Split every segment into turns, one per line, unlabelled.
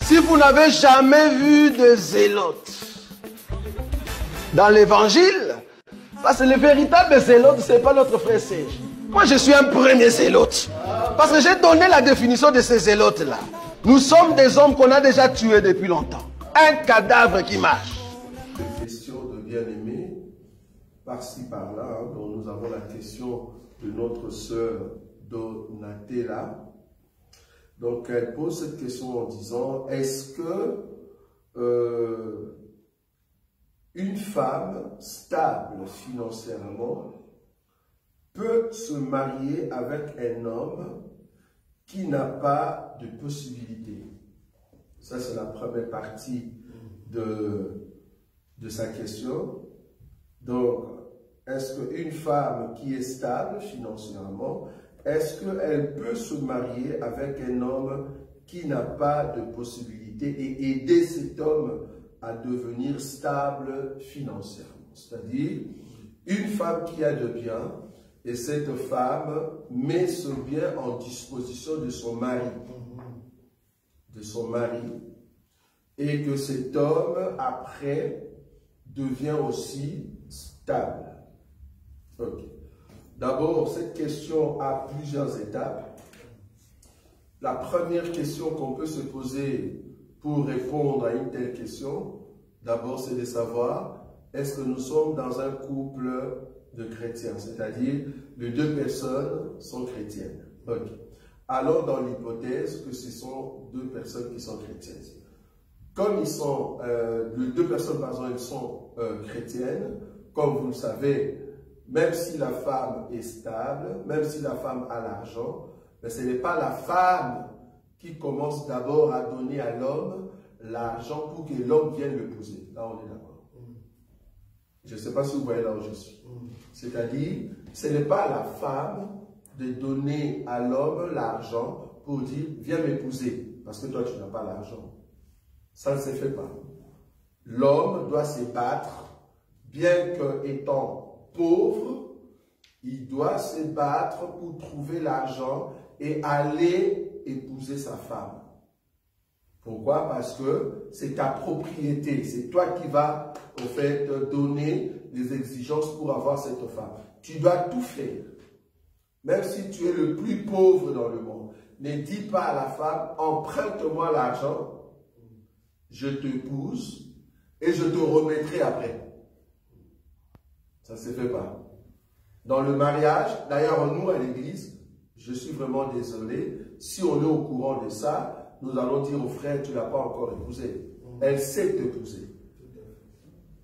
Si vous n'avez jamais vu de zélote dans l'évangile, parce que le véritable zélote, ce n'est pas notre frère Serge. Moi, je suis un premier zélote. Parce que j'ai donné la définition de ces zélotes-là. Nous sommes des hommes qu'on a déjà tués depuis longtemps. Un cadavre qui marche.
Des questions de bien-aimés, par-ci, par-là. Donc nous avons la question de notre sœur Donatella. Donc elle pose cette question en disant, est-ce que une femme stable financièrement peut se marier avec un homme qui n'a pas de possibilité? Ça, c'est la première partie de sa question. Donc, est-ce qu'une femme qui est stable financièrement, est-ce qu'elle peut se marier avec un homme qui n'a pas de possibilité et aider cet homme à devenir stable financièrement? C'est-à-dire, une femme qui a de biens, et cette femme met ce bien en disposition de son mari. Et que cet homme, après, devient aussi stable. Okay. D'abord, cette question a plusieurs étapes. La première question qu'on peut se poser pour répondre à une telle question, d'abord, c'est de savoir, est-ce que nous sommes dans un couple de chrétiens, c'est-à-dire les deux personnes sont chrétiennes. Okay. Alors, dans l'hypothèse que ce sont deux personnes qui sont chrétiennes. Comme ils sont, les deux personnes, par exemple, elles sont chrétiennes, comme vous le savez, même si la femme est stable, même si la femme a l'argent, mais ce n'est pas la femme qui commence d'abord à donner à l'homme l'argent pour que l'homme vienne l'épouser. Là, on est d'accord. Je ne sais pas si vous voyez là où je suis. C'est-à-dire, ce n'est pas la femme de donner à l'homme l'argent pour dire, viens m'épouser, parce que toi, tu n'as pas l'argent. Ça ne se fait pas. L'homme doit se battre, bien qu'étant pauvre, il doit se battre pour trouver l'argent et aller épouser sa femme. Pourquoi? Parce que c'est ta propriété. C'est toi qui vas, au fait, donner les exigences pour avoir cette femme. Tu dois tout faire. Même si tu es le plus pauvre dans le monde, ne dis pas à la femme, emprunte-moi l'argent, je t'épouse et je te remettrai après. Ça ne se fait pas. Dans le mariage, d'ailleurs nous à l'église, je suis vraiment désolé, si on est au courant de ça, nous allons dire au frère, tu ne l'as pas encore épousée. Elle sait t'épouser.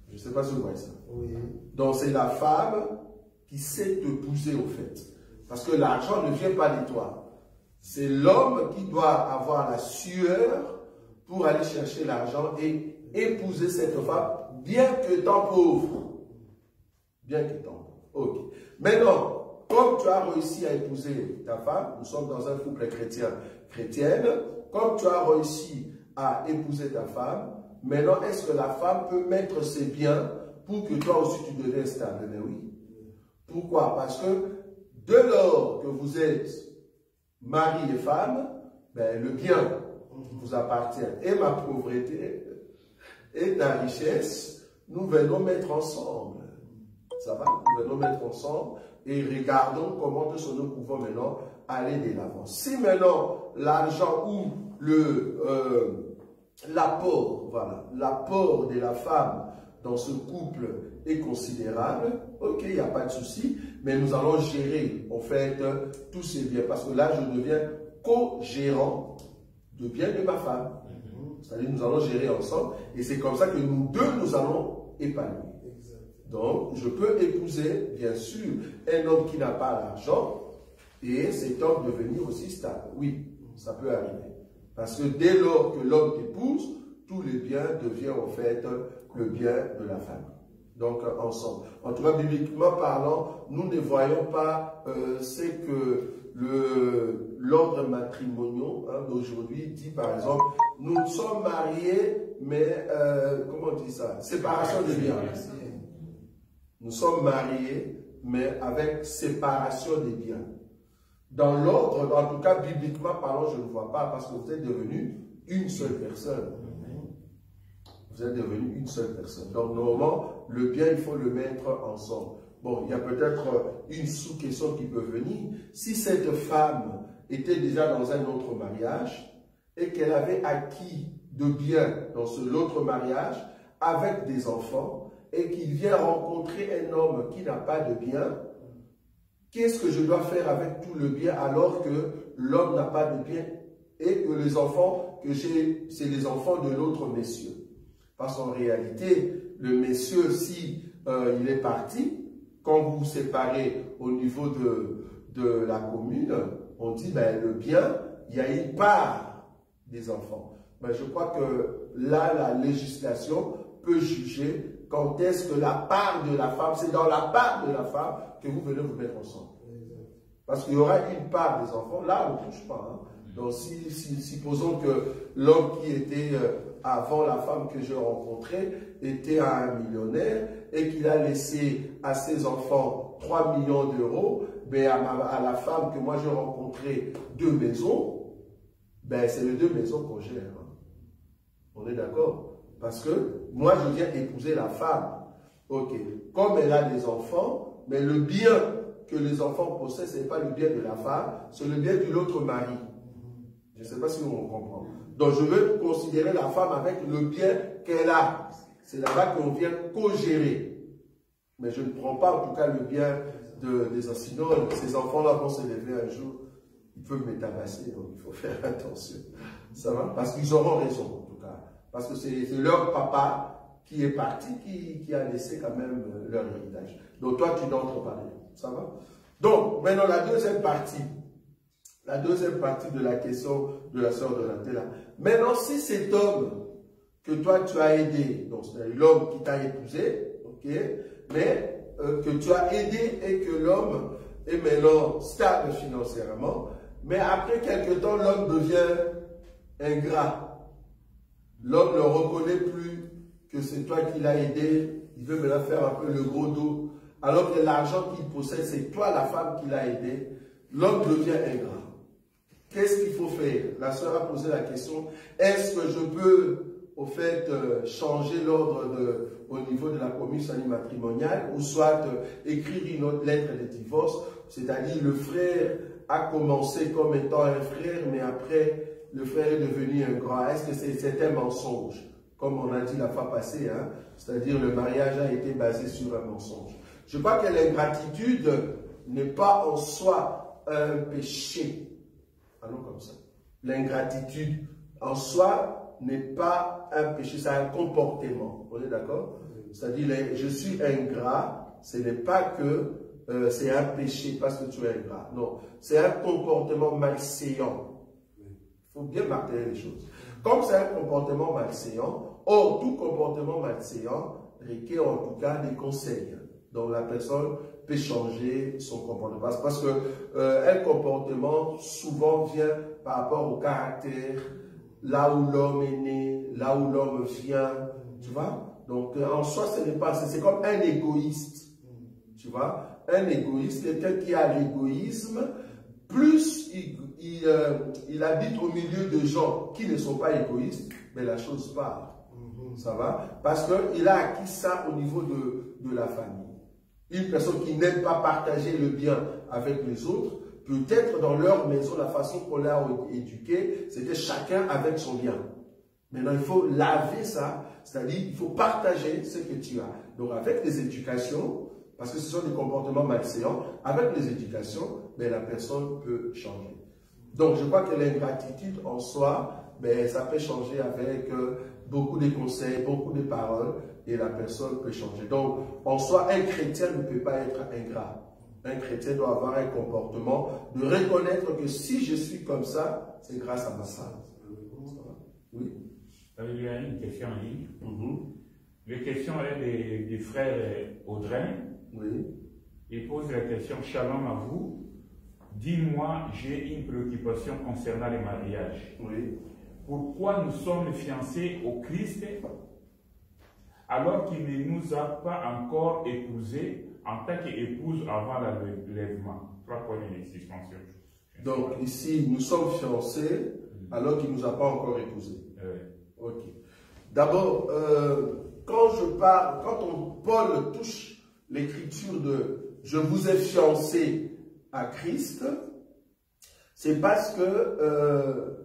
Je ne sais pas si vous voyez ça. Oui. Donc c'est la femme qui sait t'épouser au fait. Parce que l'argent ne vient pas de toi. C'est l'homme qui doit avoir la sueur pour aller chercher l'argent et épouser cette femme, bien qu'étant pauvre. Bien qu'étant pauvre. Ok. Maintenant, comme tu as réussi à épouser ta femme, nous sommes dans un couple chrétienne, comme tu as réussi à épouser ta femme, maintenant, est-ce que la femme peut mettre ses biens pour que toi aussi tu deviennes stable? Mais oui. Pourquoi? Parce que dès lors que vous êtes mari et femme, ben, le bien vous appartient. Et ma pauvreté et ta richesse, nous venons mettre ensemble. Ça va? Nous venons mettre ensemble et regardons comment nous pouvons maintenant aller de l'avant. Si maintenant l'argent ou l'apport, voilà, l'apport de la femme dans ce couple est considérable, ok, il n'y a pas de souci, mais nous allons gérer en fait tous ces biens, parce que là je deviens co-gérant de biens de ma femme. C'est-à-dire nous allons gérer ensemble, et c'est comme ça que nous deux nous allons épanouir. Donc je peux épouser bien sûr un homme qui n'a pas l'argent, et cet homme devenir aussi stable. Oui, ça peut arriver. Parce que dès lors que l'homme t'épouse, tous les biens deviennent en fait le bien de la famille. Donc ensemble. En tout cas, bibliquement parlant, nous ne voyons pas ce que l'ordre matrimonial d'aujourd'hui dit, par exemple, nous sommes mariés, mais comment on dit ça? Séparation des biens. Nous sommes mariés, mais avec séparation des biens. Dans l'ordre, en tout cas, bibliquement parlant, je ne vois pas, parce que vous êtes devenus une seule personne. Vous êtes devenu une seule personne. Donc, normalement, le bien, il faut le mettre ensemble. Bon, il y a peut-être une sous-question qui peut venir. Si cette femme était déjà dans un autre mariage et qu'elle avait acquis de biens dans l'autre mariage avec des enfants et qu'il vient rencontrer un homme qui n'a pas de biens, qu'est-ce que je dois faire avec tout le bien alors que l'homme n'a pas de biens et que les enfants que j'ai, c'est les enfants de l'autre monsieur? Parce qu'en réalité, le monsieur, si il est parti, quand vous vous séparez au niveau de la commune, on dit, ben, le bien, il y a une part des enfants. Ben, je crois que là, la législation peut juger quand est-ce que la part de la femme, c'est dans la part de la femme que vous venez vous mettre ensemble. Parce qu'il y aura une part des enfants, là, on ne touche pas. Hein. Donc, supposons que l'homme qui était avant la femme que j'ai rencontrée était un millionnaire et qu'il a laissé à ses enfants 3 millions d'euros, ben à la femme que moi j'ai rencontrée 2 maisons, ben c'est les 2 maisons qu'on gère. Hein. On est d'accord? Parce que moi je viens épouser la femme. Ok. Comme elle a des enfants, mais le bien que les enfants possèdent, ce n'est pas le bien de la femme, c'est le bien de l'autre mari. Je ne sais pas si on comprend. Donc, je veux considérer la femme avec le bien qu'elle a. C'est là-bas qu'on vient co-gérer. Mais je ne prends pas, en tout cas, le bien des anciens. Ces enfants-là vont se lever un jour. Ils peuvent me tabasser, donc il faut faire attention. Ça va? Parce qu'ils auront raison, en tout cas. Parce que c'est leur papa qui est parti, qui a laissé quand même leur héritage. Donc, toi, tu n'entres pas rien. Ça va? Donc, maintenant, la deuxième partie de la question de la sœur Donatella. Maintenant, si cet homme que toi tu as aidé, donc c'est l'homme qui t'a épousé, ok, mais que tu as aidé et que l'homme est maintenant stable financièrement, mais après quelque temps, l'homme devient ingrat. L'homme ne reconnaît plus que c'est toi qui l'as aidé, il veut maintenant faire un peu le gros dos, alors que l'argent qu'il possède, c'est toi la femme qui l'a aidé, l'homme devient ingrat. Qu'est-ce qu'il faut faire? La sœur a posé la question, est-ce que je peux, au fait, changer l'ordre au niveau de la commission matrimoniale ou soit écrire une autre lettre de divorce, c'est-à-dire le frère a commencé comme étant un frère, mais après, le frère est devenu un grand. Est-ce que c'est un mensonge? Comme on a dit la fois passée, hein? C'est-à-dire le mariage a été basé sur un mensonge. Je crois que l'ingratitude n'est pas en soi un péché. Allons comme ça. L'ingratitude en soi n'est pas un péché, c'est un comportement. On est d'accord? C'est-à-dire, je suis ingrat, ce n'est pas que c'est un péché parce que tu es ingrat. Non, c'est un comportement malséant. Il faut bien marteler les choses. Comme c'est un comportement malséant, or tout comportement malséant requiert en tout cas des conseils. Donc la personne peut changer son comportement. Parce que un comportement souvent vient par rapport au caractère, là où l'homme est né, là où l'homme vient, tu vois. Donc en soi, ce n'est pas, c'est comme un égoïste, tu vois. Un égoïste, quelqu'un qui a l'égoïsme, plus il habite au milieu de gens qui ne sont pas égoïstes, mais la chose part. Ça va? Parce qu'il a acquis ça au niveau de la famille. Une personne qui n'aime pas partager le bien avec les autres, peut-être dans leur maison, la façon qu'on l'a éduqué, c'était chacun avec son bien. Maintenant, il faut laver ça, c'est-à-dire il faut partager ce que tu as. Donc, avec les éducations, parce que ce sont des comportements malséants, avec les éducations, ben, la personne peut changer. Donc, je crois que l'ingratitude en soi, ben, ça peut changer avec beaucoup de conseils, beaucoup de paroles, et la personne peut changer. Donc, en soi, un chrétien ne peut pas être ingrat. Un chrétien doit avoir un comportement de reconnaître que si je suis comme ça, c'est grâce à ma femme. Oui.
Il y a une question en ligne. La question est du frère Audrey.
Oui.
Il pose la question, Shalom à vous. Dis-moi, j'ai une préoccupation concernant les mariages.
Oui.
Pourquoi nous sommes fiancés au Christ alors qu'il ne nous a pas encore épousés en tant qu'épouse avant l'enlèvement? 3 points de suspension.
Donc ici, nous sommes fiancés alors qu'il ne nous a pas encore épousés.
Oui.
Ok. D'abord, quand Paul touche l'écriture de « Je vous ai fiancé à Christ », c'est parce que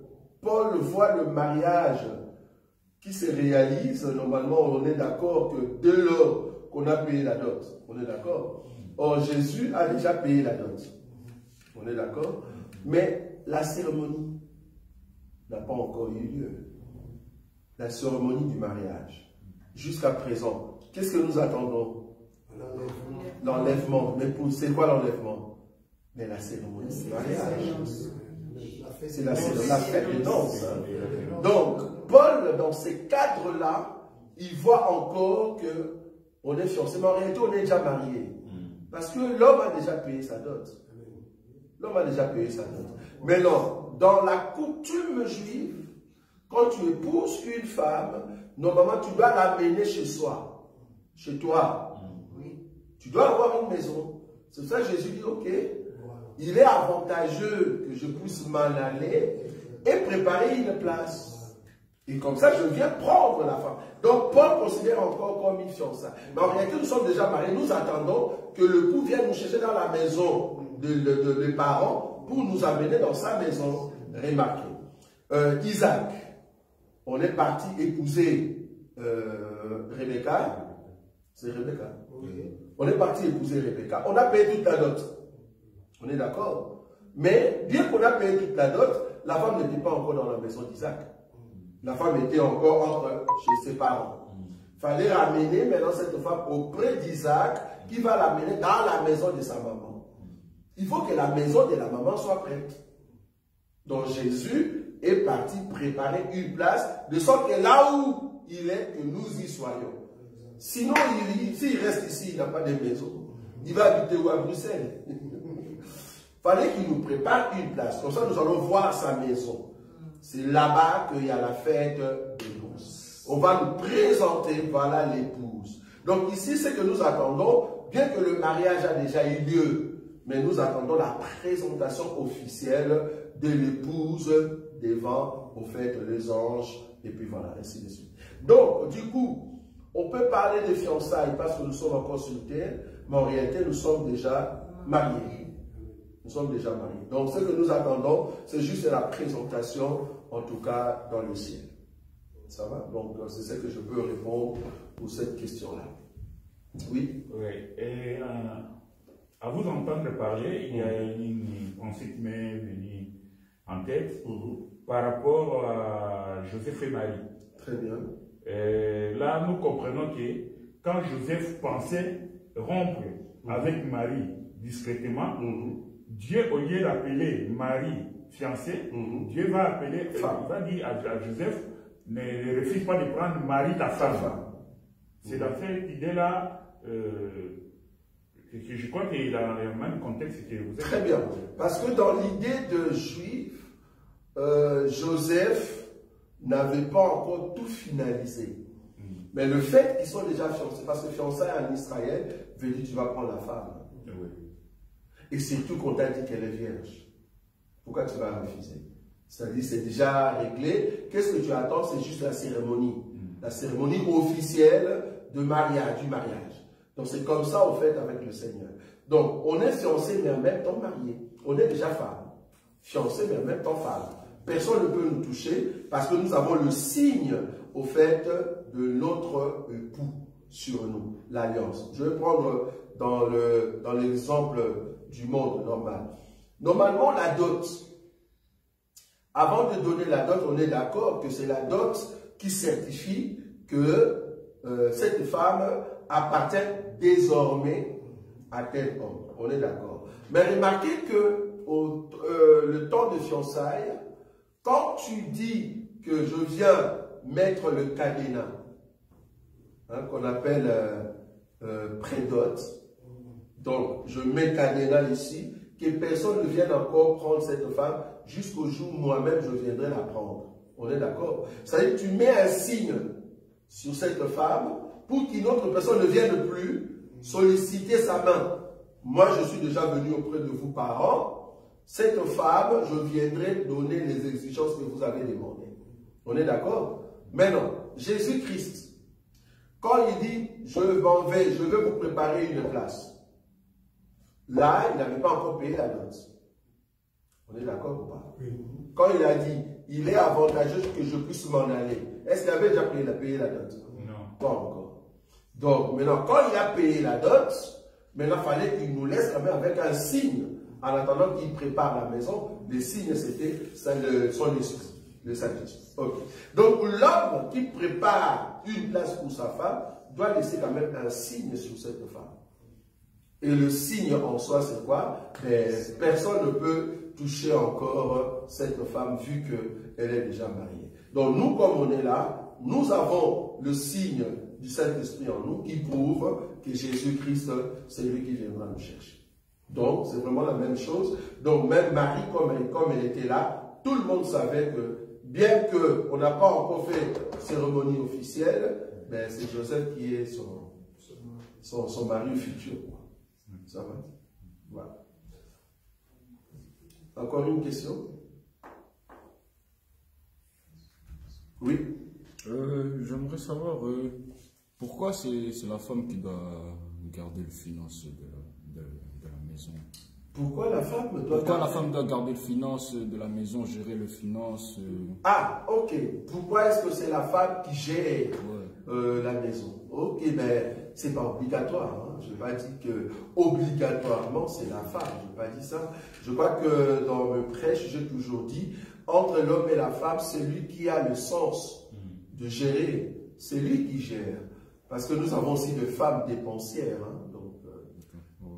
Paul voit le mariage qui se réalise. Normalement, on est d'accord que dès lors qu'on a payé la dot, on est d'accord. Or, Jésus a déjà payé la dot. On est d'accord. Mais la cérémonie n'a pas encore eu lieu. La cérémonie du mariage. Jusqu'à présent, qu'est-ce que nous attendons? L'enlèvement. Mais c'est quoi l'enlèvement? Mais la cérémonie du mariage. C'est la fête de danse. Hein. Donc, Paul, dans ces cadres-là, il voit encore que on est fiancé, mais en réalité, on est déjà marié. Parce que l'homme a déjà payé sa dot. L'homme a déjà payé sa dot. Mais non, dans la coutume juive, quand tu épouses une femme, normalement, tu dois l'amener chez soi. Chez toi. Tu dois avoir une maison. C'est pour ça que Jésus dit, ok, il est avantageux que je puisse m'en aller et préparer une place. Et comme ça, je viens prendre la femme. Donc, Paul considère encore comme une fiancée. Mais en réalité, nous sommes déjà mariés. Nous attendons que le l'époux vienne nous chercher dans la maison des parents pour nous amener dans sa maison. Remarquez. Isaac, on est parti épouser Rebecca. C'est Rebecca. Oui. On est parti épouser Rebecca. On a payé toute la dot. On est d'accord. Mais bien qu'on a payé toute la dot, la femme n'était pas encore dans la maison d'Isaac. La femme était encore chez ses parents. Il fallait ramener maintenant cette femme auprès d'Isaac qui va l'amener dans la maison de sa maman. Il faut que la maison de la maman soit prête. Donc Jésus est parti préparer une place de sorte que là où il est, que nous y soyons. Sinon, s'il reste ici, il n'a pas de maison. Il va habiter où? À Bruxelles. Fallait qu'il nous prépare une place. Comme ça, nous allons voir sa maison. C'est là-bas qu'il y a la fête des noces. On va nous présenter, voilà l'épouse. Donc ici, c'est que nous attendons, bien que le mariage a déjà eu lieu, mais nous attendons la présentation officielle de l'épouse devant, au fait, les anges, et puis voilà, ainsi de suite. Donc, du coup, on peut parler de fiançailles parce que nous sommes encore sur terre, mais en réalité, nous sommes déjà mariés. Nous sommes déjà mariés. Donc, ce que nous attendons, c'est juste la présentation, en tout cas, dans le ciel. Ça va? Donc, c'est ce que je peux répondre pour cette question-là. Oui?
Oui. Et à vous entendre parler, il y a une pensée qui m'est venue en tête par rapport à Joseph et Marie.
Très bien.
Et là, nous comprenons que quand Joseph pensait rompre avec Marie discrètement, Dieu, au lieu d'appeler Marie fiancée, Dieu va appeler, il va dire à Joseph, ne refuse pas de prendre Marie ta femme. C'est dans cette idée-là que je crois qu'il y a le même contexte que vous êtes.
Très bien. Parce que dans l'idée de juif, Joseph n'avait pas encore tout finalisé. Mais le fait qu'ils soient déjà fiancés, parce que fiançailles en Israël veut dire tu vas prendre la femme.
Oui.
Et surtout qu'on t'a dit qu'elle est vierge. Pourquoi tu vas refuser? C'est-à-dire c'est déjà réglé. Qu'est-ce que tu attends? C'est juste la cérémonie. La cérémonie officielle de mariage, du mariage. Donc c'est comme ça au fait avec le Seigneur. Donc on est fiancé mais en même temps marié. On est déjà femme. Fiancé mais en même temps femme. Personne ne peut nous toucher parce que nous avons le signe au fait de notre époux sur nous, l'alliance. Je vais prendre dans l'exemple du monde normal. Normalement, la dot, avant de donner la dot, on est d'accord que c'est la dot qui certifie que cette femme appartient désormais à tel homme. On est d'accord. Mais remarquez que le temps de fiançailles, quand tu dis que je viens mettre le cadenas, hein, qu'on appelle prédot, donc je mets cadenas ici, que personne ne vienne encore prendre cette femme jusqu'au jour où moi-même je viendrai la prendre. On est d'accord? C'est-à-dire que tu mets un signe sur cette femme pour qu'une autre personne ne vienne plus solliciter sa main. Moi, je suis déjà venu auprès de vous, parents. cette femme, je viendrai donner les exigences que vous avez demandées. On est d'accord? Maintenant, Jésus-Christ, quand il dit, je m'en vais, je veux vous préparer une place. Là, il n'avait pas encore payé la dot. On est d'accord ou pas? Oui. Quand il a dit, il est avantageux que je puisse m'en aller, est-ce qu'il avait déjà payé la dot? Non. Pas encore. Donc, maintenant, quand il a payé la dot, maintenant, il fallait qu'il nous laisse quand même avec un signe. En attendant qu'il prépare la maison, le signe, c'était son esprit, le Saint-Esprit. Okay. Donc, l'homme qui prépare une place pour sa femme doit laisser quand même un signe sur cette femme. Et le signe en soi, c'est quoi? Personne ne peut toucher encore cette femme vu qu'elle est déjà mariée. Donc, nous, comme on est là, nous avons le signe du Saint-Esprit en nous qui prouve que Jésus-Christ, c'est lui qui viendra nous chercher. Donc, c'est vraiment la même chose. Donc, même Marie, comme elle était là, tout le monde savait que, bien qu'on n'a pas encore fait cérémonie officielle, ben, c'est Joseph qui est son mari futur. Ça va? Voilà. Encore une question? Oui?
J'aimerais savoir pourquoi c'est la femme qui doit garder le finance de la maison.
Pourquoi la femme doit
garder le finance de la maison, gérer le finance
Ah, ok. Pourquoi est-ce que c'est la femme qui gère la maison? Ok, ben, c'est pas obligatoire. Hein. Je n'ai pas dit que obligatoirement c'est la femme. Je n'ai pas dit ça. Je crois que dans mes prêches, j'ai toujours dit, entre l'homme et la femme, celui qui a le sens de gérer, c'est lui qui gère. Parce que nous avons aussi des femmes dépensières. Hein.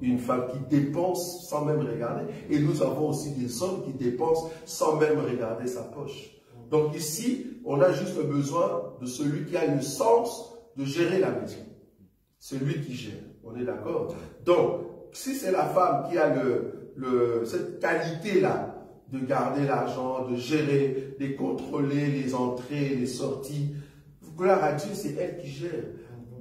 Une femme qui dépense sans même regarder. Et nous avons aussi des hommes qui dépensent sans même regarder sa poche. Donc ici, on a juste besoin de celui qui a le sens de gérer la maison. Celui qui gère. On est d'accord? Donc, si c'est la femme qui a cette qualité-là de garder l'argent, de gérer, de contrôler les entrées, les sorties, gloire à Dieu, c'est elle qui gère.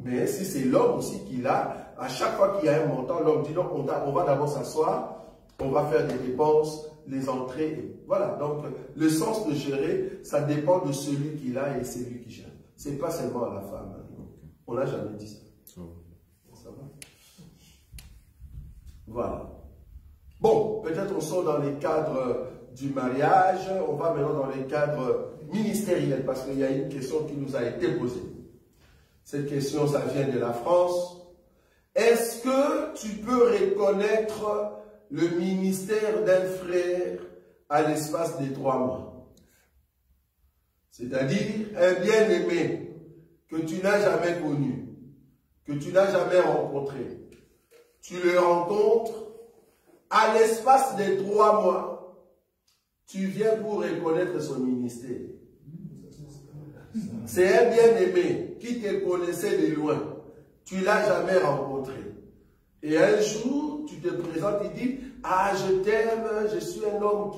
Mais si c'est l'homme aussi qui l'a, à chaque fois qu'il y a un montant, l'homme dit non, on va d'abord s'asseoir, on va faire des dépenses, les entrées. Et voilà, donc le sens de gérer, ça dépend de celui qui l'a et c'est lui qui gère. Ce n'est pas seulement à la femme. On n'a jamais dit ça. Ça va? Voilà. Bon, peut-être on sort dans les cadres du mariage, on va maintenant dans les cadres ministériels parce qu'il y a une question qui nous a été posée. Cette question, ça vient de la France. Est-ce que tu peux reconnaître le ministère d'un frère à l'espace des 3 mois? C'est-à-dire un bien-aimé que tu n'as jamais connu, que tu n'as jamais rencontré. Tu le rencontres, à l'espace des 3 mois, tu viens pour reconnaître son ministère. C'est un bien-aimé qui te connaissait de loin. Tu ne l'as jamais rencontré. Et un jour, tu te présentes, il dit, ah, je t'aime, je suis un homme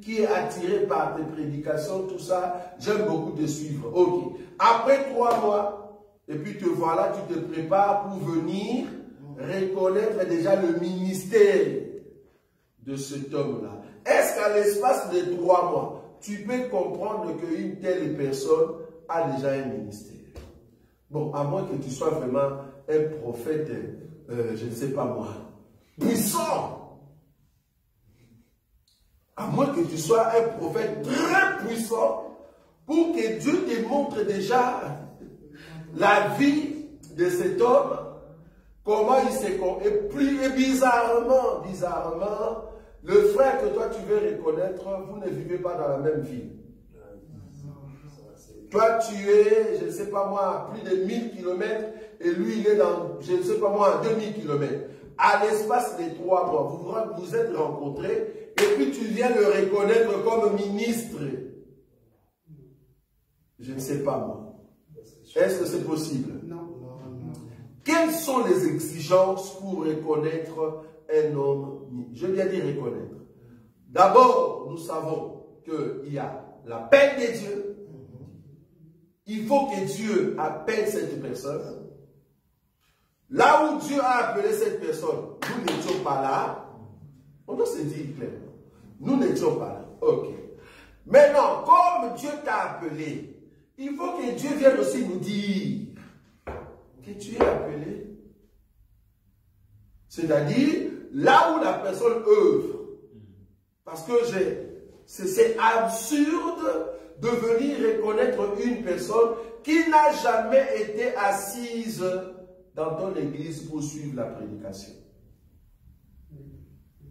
qui est attiré par tes prédications, tout ça, j'aime beaucoup te suivre. Ok. Après 3 mois, et puis te voilà, tu te prépares pour venir reconnaître déjà le ministère de cet homme-là. Est-ce qu'à l'espace de 3 mois, tu peux comprendre qu'une telle personne a déjà un ministère? Bon, à moins que tu sois vraiment un prophète, je ne sais pas moi, puissant. À moins que tu sois un prophète très puissant pour que Dieu te montre déjà la vie de cet homme, comment il s'est comporté. Et bizarrement, le frère que toi tu veux reconnaître, vous ne vivez pas dans la même ville. Toi, tu es, je ne sais pas moi, à plus de 1000 km et lui, il est dans, je ne sais pas moi, à 2000 km. À l'espace des 3 mois, vous vous êtes rencontrés et puis tu viens le reconnaître comme ministre. Je ne sais pas moi. Est-ce que c'est possible? Non. Quelles sont les exigences pour reconnaître un homme? Je viens dire reconnaître. D'abord, nous savons qu'il y a l'appel de Dieu. Il faut que Dieu appelle cette personne. Là où Dieu a appelé cette personne, nous n'étions pas là. On doit se dire clairement. Nous n'étions pas là. Ok. Maintenant, comme Dieu t'a appelé, il faut que Dieu vienne aussi nous dire que tu es appelé. C'est-à-dire, là où la personne œuvre. Parce que c'est absurde de venir reconnaître une personne qui n'a jamais été assise dans ton église pour suivre la prédication.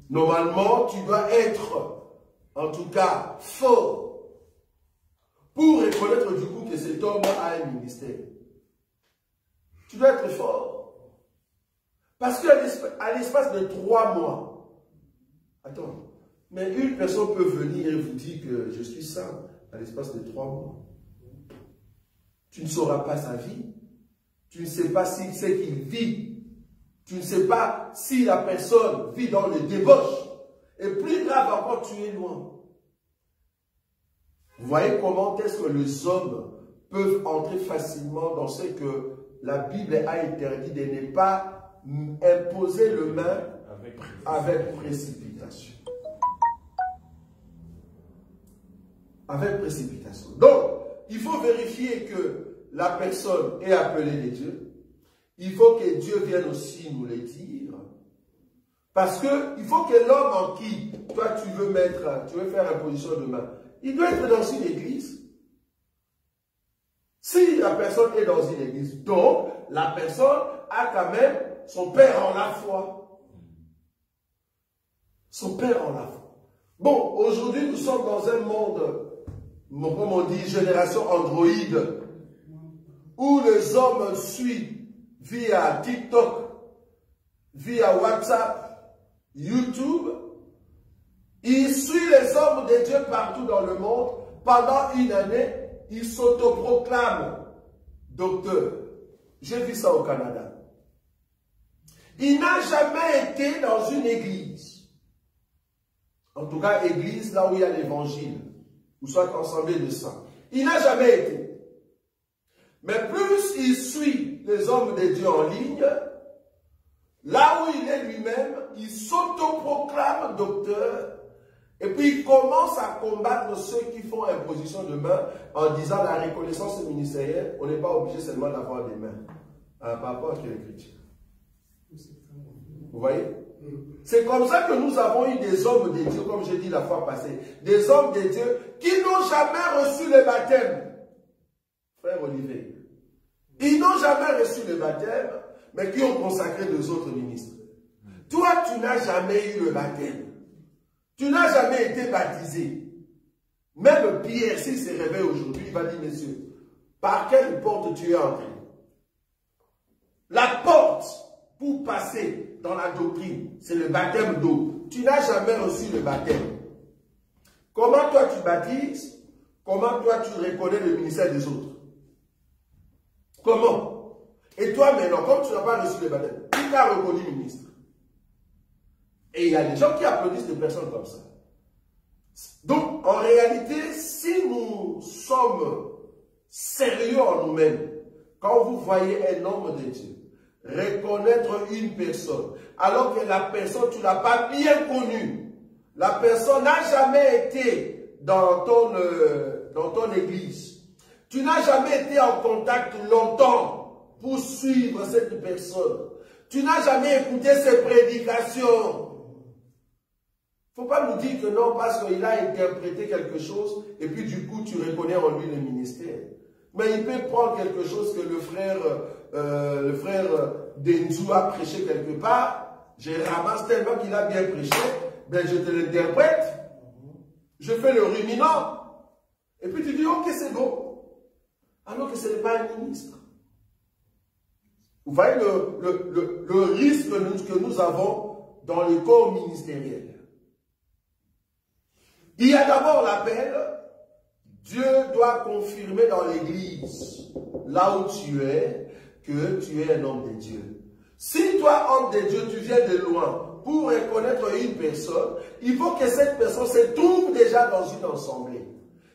Normalement, tu dois être, en tout cas, fort pour reconnaître du coup que cet homme a un ministère. Tu dois être fort. Parce qu'à l'espace de 3 mois, attends, mais une personne peut venir et vous dire que je suis saint à l'espace de 3 mois. Tu ne sauras pas sa vie. Tu ne sais pas si c'est qu'il vit. Tu ne sais pas si la personne vit dans le débauche. Et plus grave encore, tu es loin. Vous voyez comment est-ce que les hommes peuvent entrer facilement dans ce que la Bible a interdit de ne pas imposer le main avec précipitation. Avec précipitation. Donc, il faut vérifier que la personne est appelée de Dieu. Il faut que Dieu vienne aussi nous le dire. Parce qu'il faut que l'homme en qui toi tu veux faire imposition de main, il doit être dans une église. Si la personne est dans une église, donc la personne a quand même son père en la foi. Son père en la foi. Bon, aujourd'hui nous sommes dans un monde, comme on dit, génération Android, où les hommes suivent via TikTok, via WhatsApp, YouTube. Ils suivent les hommes de Dieu partout dans le monde. Pendant une année, ils s'autoproclament docteur. J'ai vu ça au Canada. Il n'a jamais été dans une église. En tout cas, église là où il y a l'évangile. Ou soit ensemble de saints. Il n'a jamais été. Mais plus il suit les hommes de Dieu en ligne, là où il est lui-même, il s'autoproclame docteur. Et puis il commence à combattre ceux qui font imposition de main en disant la reconnaissance ministérielle, on n'est pas obligé seulement d'avoir des mains. Par rapport à les chrétiens. Vous voyez? C'est comme ça que nous avons eu des hommes de Dieu, comme j'ai dit la fois passée, des hommes de Dieu qui n'ont jamais reçu le baptême. Frère Olivier, ils n'ont jamais reçu le baptême, mais qui ont consacré deux autres ministres. Toi, tu n'as jamais eu le baptême. Tu n'as jamais été baptisé. Même Pierre, s'il se réveille aujourd'hui, il va dire, messieurs, par quelle porte tu es entré? La porte pour passer dans la doctrine, c'est le baptême d'eau. Tu n'as jamais reçu le baptême. Comment toi tu baptises? Comment toi tu reconnais le ministère des autres? Comment? Et toi maintenant, comme tu n'as pas reçu le baptême, qui t'a reconnu ministre? Et il y a des gens qui applaudissent des personnes comme ça. Donc, en réalité, si nous sommes sérieux en nous-mêmes, quand vous voyez un homme de Dieu reconnaître une personne, alors que la personne, tu ne l'as pas bien connue, la personne n'a jamais été dans ton église, tu n'as jamais été en contact longtemps pour suivre cette personne, tu n'as jamais écouté ses prédications. Il ne faut pas nous dire que non, parce qu'il a interprété quelque chose, et puis du coup, tu reconnais en lui le ministère. Mais il peut prendre quelque chose que le frère Denzou a prêché quelque part, je ramasse tellement qu'il a bien prêché, ben je te l'interprète, je fais le ruminant, et puis tu dis, ok, c'est bon, alors que ce n'est pas un ministre. Vous voyez le risque que nous avons dans le corps ministériel. Il y a d'abord l'appel. Dieu doit confirmer dans l'église, là où tu es, que tu es un homme de Dieu. Si toi, homme de Dieu, tu viens de loin pour reconnaître une personne, il faut que cette personne se trouve déjà dans une assemblée.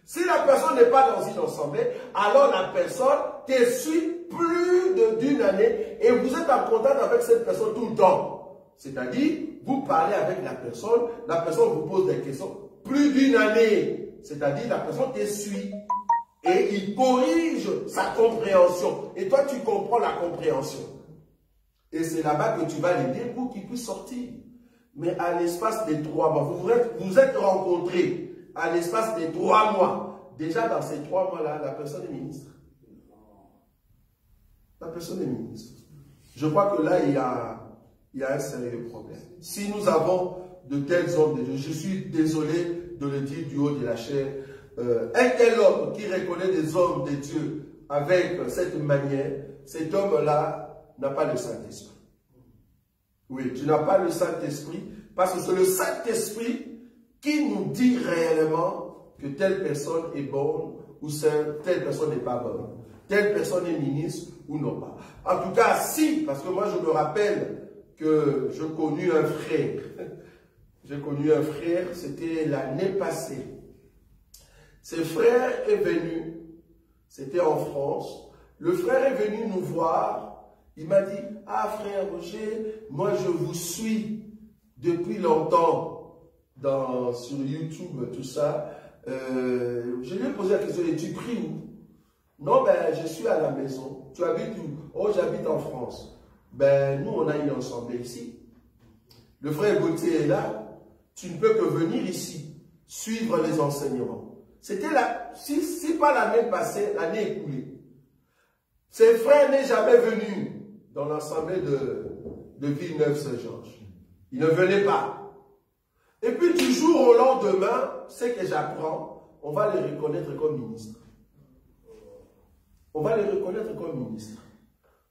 Si la personne n'est pas dans une assemblée, alors la personne te suit plus d'une année et vous êtes en contact avec cette personne tout le temps. C'est-à-dire, vous parlez avec la personne vous pose des questions. plus d'une année, c'est-à-dire la personne te suit et il corrige sa compréhension. Et toi, tu comprends la compréhension. Et c'est là-bas que tu vas l'aider pour qu'il puisse sortir. Mais à l'espace des 3 mois, vous êtes rencontrés à l'espace des 3 mois. Déjà, dans ces 3 mois-là, la personne est ministre. La personne est ministre. Je crois que là, il y a un sérieux problème. Si nous avons de tels hommes de Dieu, je suis désolé de le dire du haut de la chair, un tel homme qui reconnaît des hommes de Dieu avec cette manière, cet homme-là n'a pas le Saint-Esprit. Oui, tu n'as pas le Saint-Esprit parce que c'est le Saint-Esprit qui nous dit réellement que telle personne est bonne ou telle personne n'est pas bonne. Telle personne est ministre ou non pas. En tout cas, si, parce que moi je me rappelle que je connus un frère. J'ai connu un frère, c'était l'année passée. Ce frère est venu, c'était en France. Le frère est venu nous voir. Il m'a dit, ah frère Roger, moi je vous suis depuis longtemps sur YouTube, tout ça. Je lui ai posé la question, et tu pries où? Non, ben je suis à la maison. Tu habites où? Oh, j'habite en France. Ben nous, on a une assemblée ici. Le frère Gauthier est là. Tu ne peux que venir ici, suivre les enseignements. C'était là, si pas l'année passée, l'année écoulée. Ses frères n'est jamais venu dans l'assemblée de Villeneuve-Saint-Georges. Il ne venait pas. Et puis du jour au lendemain, c'est que j'apprends, on va les reconnaître comme ministres. On va les reconnaître comme ministres.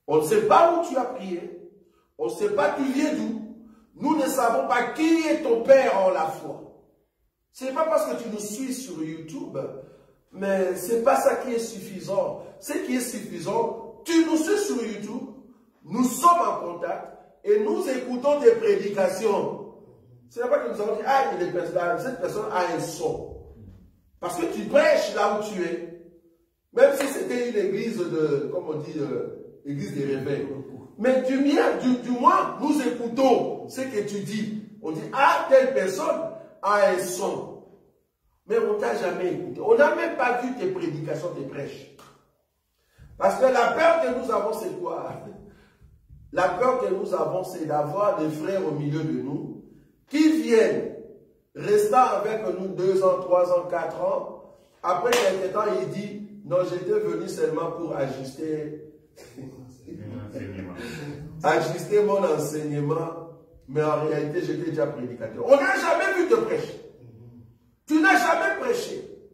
On ne sait pas où tu as prié. On ne sait pas tu viens d'où. Nous ne savons pas qui est ton père en la foi. Ce n'est pas parce que tu nous suis sur YouTube, mais ce n'est pas ça qui est suffisant. Ce qui est suffisant, tu nous suis sur YouTube, nous sommes en contact et nous écoutons tes prédications. Ce n'est pas que nous avons dit, ah, cette personne a un son. Parce que tu prêches là où tu es. Même si c'était une église de, comme on dit, église des réveils. Mais du moins, nous écoutons ce que tu dis. On dit, ah, telle personne a un son. Mais on ne t'a jamais écouté. On n'a même pas vu tes prédications, tes prêches. Parce que la peur que nous avons, c'est quoi? La peur que nous avons, c'est d'avoir des frères au milieu de nous qui viennent, restant avec nous 2 ans, 3 ans, 4 ans. Après quelques temps, il dit, non, j'étais venu seulement pour ajuster mon enseignement, mais en réalité, j'étais déjà prédicateur. On n'a jamais vu te prêcher. Tu n'as jamais prêché.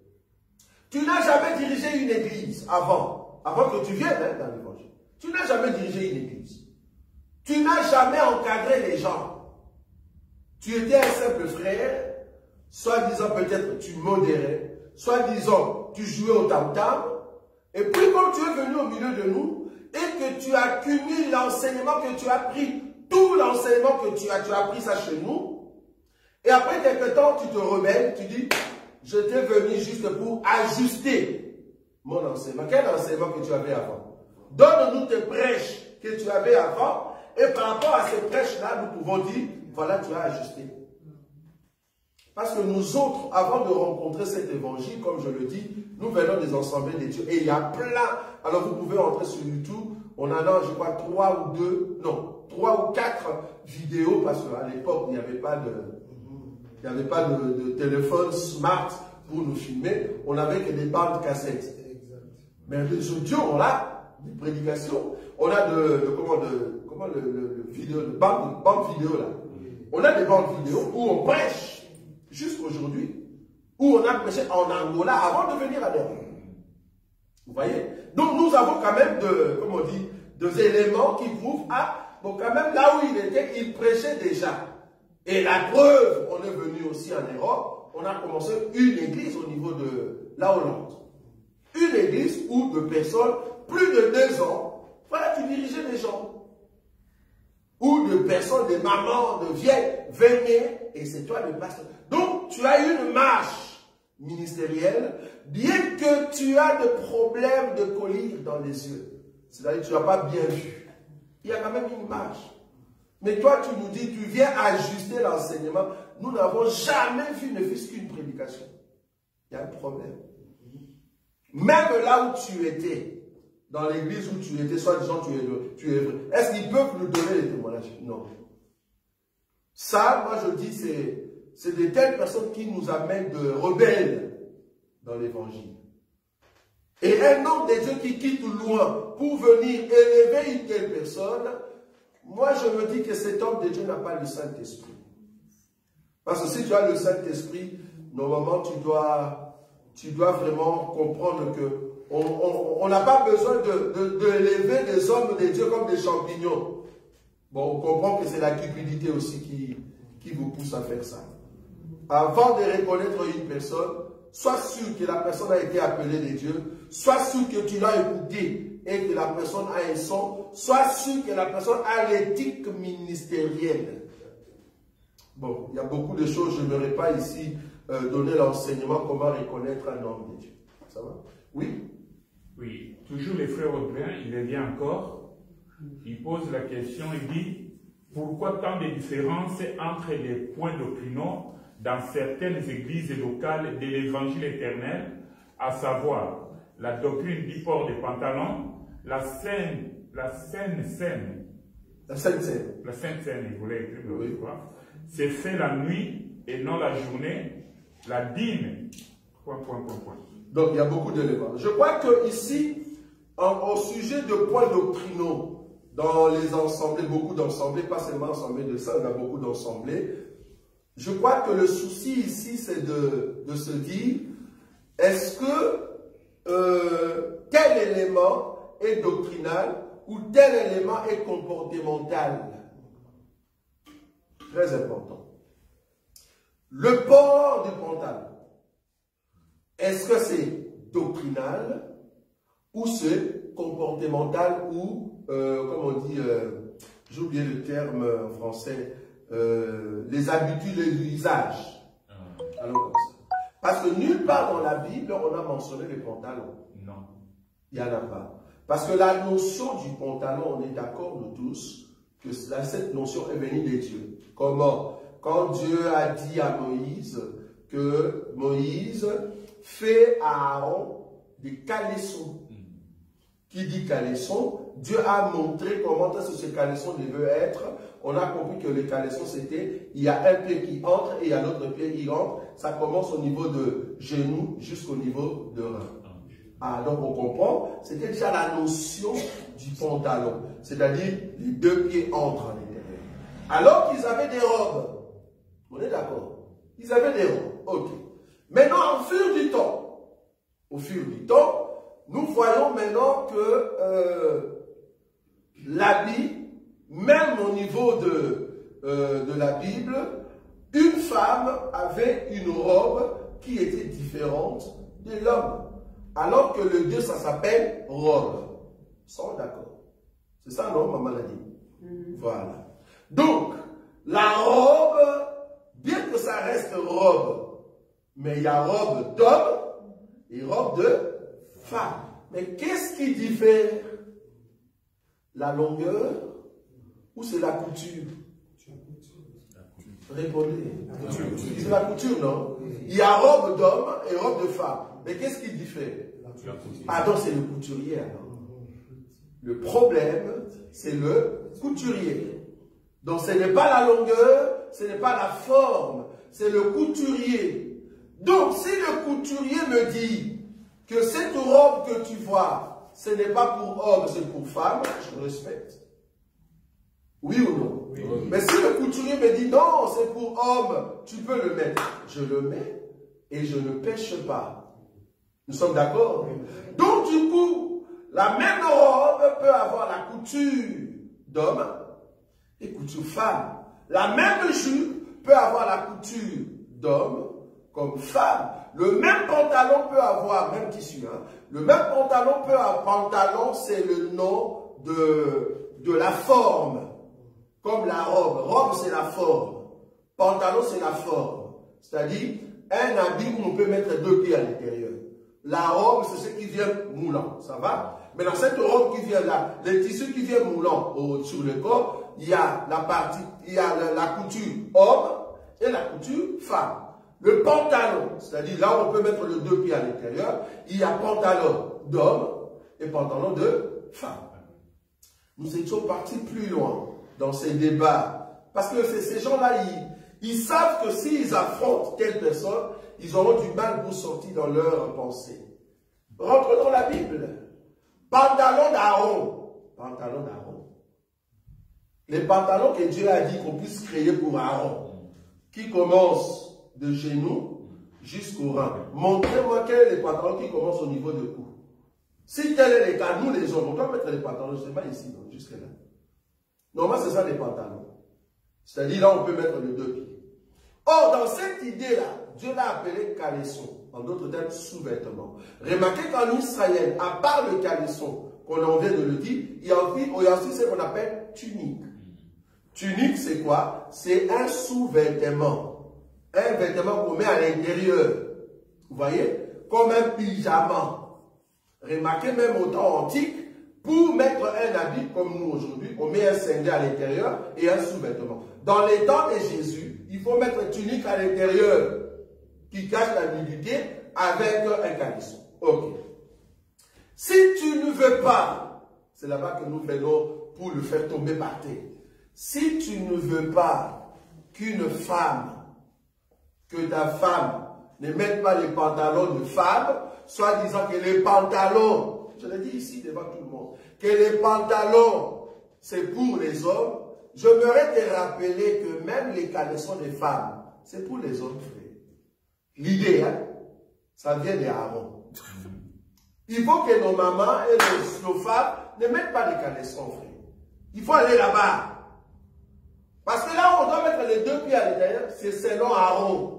Tu n'as jamais dirigé une église avant que tu viennes dans l'évangile. Tu n'as jamais dirigé une église. Tu n'as jamais encadré les gens. Tu étais un simple frère, soi-disant peut-être tu modérais, soi-disant tu jouais au tam-tam, et puis quand tu es venu au milieu de nous, et que tu accumules l'enseignement que tu as pris, tout l'enseignement que tu as pris ça chez nous, et après quelques temps, tu te rebelles, tu dis, je t'ai venu juste pour ajuster mon enseignement. Quel enseignement que tu avais avant? Donne-nous tes prêches que tu avais avant, et par rapport à ces prêches-là, nous pouvons dire, voilà, tu as ajusté. Parce que nous autres, avant de rencontrer cet évangile, comme je le dis, nous venons des assemblées des dieux. Et il y a plein. Alors vous pouvez entrer sur YouTube. On en a, je crois, 3 ou 4 vidéos. Parce qu'à l'époque, il n'y avait pas de téléphone smart pour nous filmer. On n'avait que des bandes cassettes. Mais les audios, on a des prédications. On a le bande vidéo là. On a des bandes vidéo où on prêche. Jusqu'aujourd'hui, où on a prêché en Angola avant de venir à l'Europe. Vous voyez? Donc nous avons quand même des éléments qui prouvent, bon quand même là où il était, il prêchait déjà. Et la preuve, on est venu aussi en Europe, on a commencé une église au niveau de la Hollande. Une église où de personnes, plus de 2 ans, voilà, tu dirigeais des gens. Ou de personnes, des mamans, de vieilles, venaient, et c'est toi le pasteur. Donc, tu as une marche ministérielle, bien que tu as des problèmes de colère dans les yeux. C'est-à-dire que tu n'as pas bien vu. Il y a quand même une marche. Mais toi, tu nous dis, tu viens ajuster l'enseignement. nous n'avons jamais vu ne fût-ce qu'une prédication. Il y a un problème. Même là où tu étais, dans l'église où tu étais, soit disant tu es vrai, est-ce qu'ils peuvent nous donner les témoignages? Non. Ça, moi je dis, c'est de telles personnes qui nous amènent de rebelles dans l'évangile. Et un homme de Dieu qui quitte loin pour venir élever une telle personne, moi je me dis que cet homme de Dieu n'a pas le Saint-Esprit. Parce que si tu as le Saint-Esprit, normalement tu dois vraiment comprendre que on n'a pas besoin de lever des hommes de Dieu comme des champignons. Bon, on comprend que c'est la cupidité aussi qui vous pousse à faire ça. Avant de reconnaître une personne, sois sûr que la personne a été appelée de Dieu, sois sûr que tu l'as écouté et que la personne a un son, sois sûr que la personne a l'éthique ministérielle. Bon, il y a beaucoup de choses, je n'aimerais pas ici donner l'enseignement comment reconnaître un homme de Dieu. Ça va? Oui?
Oui, toujours les frères Audrey, il revient encore, il pose la question, il dit, pourquoi tant de différences entre les points doctrinaux dans certaines églises locales de l'évangile éternel, à savoir la doctrine du port des pantalons, la sainte scène, il voulait écrire, oui. C'est fait la nuit et non la journée, la dîme, ...
Donc il y a beaucoup d'éléments. Je crois que ici, au sujet de points doctrinaux, dans les ensemblées, beaucoup d'ensemblées, pas seulement ensemblées de ça, on a beaucoup d'ensemblées. Je crois que le souci ici, c'est de se dire, est-ce que tel élément est doctrinal ou tel élément est comportemental? Très important. Le port du pantalon, est-ce que c'est doctrinal ou c'est comportemental ou, comme on dit, j'ai oublié le terme en français, les habitudes et l'usage. Alors, parce que nulle part dans la Bible, on a mentionné les pantalons.
Non.
Il n'y en a pas. Parce que la notion du pantalon, on est d'accord nous tous, que cette notion est venue des dieux. Comment? Quand Dieu a dit à Moïse que Moïse fait à Aaron des caleçons. Qui dit caleçon? Dieu a montré comment ce caleçon devait être. On a compris que les caleçons, c'était, il y a un pied qui entre et il y a l'autre pied qui rentre. Ça commence au niveau de genou jusqu'au niveau de rein. Ah, donc on comprend, c'était déjà la notion du pantalon. C'est-à-dire, les deux pieds entrent à l'intérieur. Alors qu'ils avaient des robes. On est d'accord? Ils avaient des robes. Ok. Maintenant, au fur du temps, nous voyons maintenant que l'habit, même au niveau de la Bible, une femme avait une robe qui était différente de l'homme. Alors que le Dieu, ça s'appelle robe. Ils sont d'accord. C'est ça, non, maman l'a dit? Voilà. Donc, la robe, bien que ça reste robe, mais il y a robe d'homme et robe de femme. Mais qu'est-ce qui diffère? La longueur ou c'est la couture? Répondez. C'est la couture, non? Il y a robe d'homme et robe de femme. Mais qu'est-ce qui diffère? Ah, donc c'est le couturier. Le problème, c'est le couturier. Donc ce n'est pas la longueur, ce n'est pas la forme, c'est le couturier. Donc si le couturier me dit que cette robe que tu vois, ce n'est pas pour homme, c'est pour femme, je respecte. Oui ou non? Oui. Mais si le couturier me dit non, c'est pour homme, tu peux le mettre, je le mets et je ne pêche pas. Nous sommes d'accord? Donc du coup, la même robe peut avoir la couture d'homme et couture femme. La même jupe peut avoir la couture d'homme comme femme. Le même pantalon peut avoir, même tissu, hein, le même pantalon peut avoir, pantalon c'est le nom de la forme, comme la robe. Robe c'est la forme, pantalon c'est la forme. C'est-à-dire un habit où on peut mettre deux pieds à l'intérieur. La robe c'est ce qui vient moulant, ça va? Mais dans cette robe qui vient là, les tissus qui viennent moulant sur le corps, il y a la partie, il y a la couture homme et la couture femme. Le pantalon, c'est-à-dire là où on peut mettre les deux pieds à l'intérieur, il y a pantalon d'homme et pantalon de femme. Nous étions partis plus loin dans ces débats. Parce que ces gens-là, ils savent que s'ils affrontent telle personne, ils auront du mal pour sortir dans leur pensée. Rentrons dans la Bible. Pantalon d'Aaron. Pantalon d'Aaron. Les pantalons que Dieu a dit qu'on puisse créer pour Aaron, qui commence de genoux jusqu'au rein. Montrez-moi quels sont les pantalons qui commencent au niveau de cou. Si tel est le cas, nous les hommes, on doit mettre les pantalons, je ne sais pas ici, jusque là. Normalement, c'est ça les pantalons. C'est-à-dire là, on peut mettre les deux pieds. Or, dans cette idée-là, Dieu l'a appelé caleçon, en d'autres termes, sous-vêtement. Remarquez qu'en Israël, à part le caleçon, qu'on en vient de le dire, il y a aussi ce qu'on appelle tunique. Tunique, c'est quoi? C'est un sous-vêtement. Un vêtement qu'on met à l'intérieur. Vous voyez? Comme un pyjama. Remarquez même au temps antique, pour mettre un habit comme nous aujourd'hui, on met un cinglet à l'intérieur et un sous-vêtement. Dans les temps de Jésus, il faut mettre une tunique à l'intérieur qui cache la nudité avec un caleçon. Ok. Si tu ne veux pas, c'est là-bas que nous venons pour le faire tomber par terre. Si tu ne veux pas qu'une femme, que ta femme ne mette pas les pantalons de femme, soit disant que les pantalons, je l'ai dit ici devant tout le monde, que les pantalons, c'est pour les hommes, je m'aurais te rappeler que même les caleçons des femmes, c'est pour les hommes, frère. L'idée, hein, ça vient d'Aaron. Il faut que nos mamans et nos femmes ne mettent pas de caleçons, frère. Il faut aller là-bas. Parce que là où on doit mettre les deux pieds à l'intérieur, c'est selon Aaron.